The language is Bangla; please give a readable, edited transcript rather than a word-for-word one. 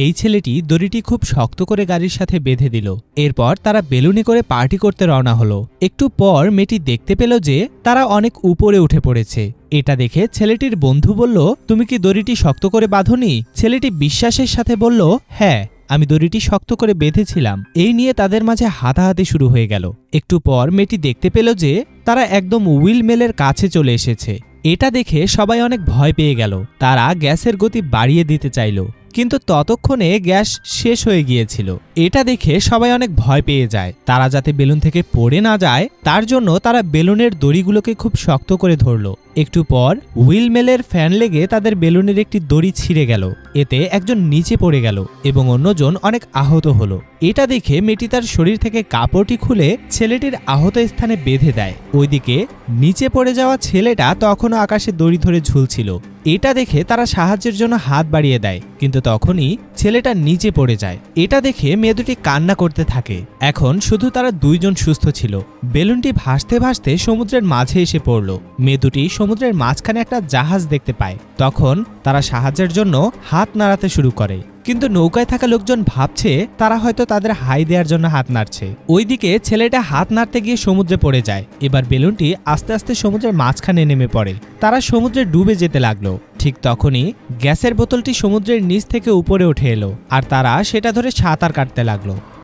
এই ছেলেটি দড়িটি খুব শক্ত করে গাড়ির সাথে বেঁধে দিল। এরপর তারা বেলুনে করে পার্টি করতে রওনা হলো। একটু পর মেয়েটি দেখতে পেল যে তারা অনেক উপরে উঠে পড়েছে। এটা দেখে ছেলেটির বন্ধু বলল, তুমি কি দড়িটি শক্ত করে বাঁধোনি? ছেলেটি বিশ্বাসের সাথে বলল, হ্যাঁ, আমি দড়িটি শক্ত করে বেঁধেছিলাম। এই নিয়ে তাদের মাঝে হাতাহাতি শুরু হয়ে গেল। একটু পর মেয়েটি দেখতে পেল যে তারা একদম হুইল মিলের কাছে চলে এসেছে। এটা দেখে সবাই অনেক ভয় পেয়ে গেল। তারা গ্যাসের গতি বাড়িয়ে দিতে চাইল, কিন্তু ততক্ষণে গ্যাস শেষ হয়ে গিয়েছিল। এটা দেখে সবাই অনেক ভয় পেয়ে যায়। তারা যাতে বেলুন থেকে পড়ে না যায় তার জন্য তারা বেলুনের দড়িগুলোকে খুব শক্ত করে ধরল। একটু পর হুইল মেলের ফ্যান লেগে তাদের বেলুনের একটি দড়ি ছিঁড়ে গেল। এতে একজন নিচে পড়ে গেল এবং অন্যজন অনেক আহত হলো। এটা দেখে মেয়েটি তার শরীর থেকে কাপড়টি খুলে ছেলেটির আহত স্থানে বেঁধে দেয়। ওইদিকে নিচে পড়ে যাওয়া ছেলেটা তখনও আকাশে দড়ি ধরে ঝুলছিল। এটা দেখে তারা সাহায্যের জন্য হাত বাড়িয়ে দেয়, কিন্তু তখনই ছেলেটা নিচে পড়ে যায়। এটা দেখে মেয়ে দুটি কান্না করতে থাকে। এখন শুধু তারা দুইজন সুস্থ ছিল। বেলুনটি ভাসতে ভাসতে সমুদ্রের মাঝে এসে পড়ল। মেয়ে দুটি সমুদ্রের মাঝখানে একটা জাহাজ দেখতে পায়। তখন তারা সাহায্যের জন্য হাত নাড়াতে শুরু করে, কিন্তু নৌকায় থাকা লোকজন ভাবছে তারা হয়তো তাদের হাই দেওয়ার জন্য হাত নাড়ছে। ওইদিকে ছেলেটা হাত নাড়তে গিয়ে সমুদ্রে পড়ে যায়। এবার বেলুনটি আস্তে আস্তে সমুদ্রের মাঝখানে নেমে পড়ে। তারা সমুদ্রে ডুবে যেতে লাগলো। ঠিক তখনই গ্যাসের বোতলটি সমুদ্রের নিচ থেকে উপরে উঠে এলো আর তারা সেটা ধরে সাঁতার কাটতে লাগলো।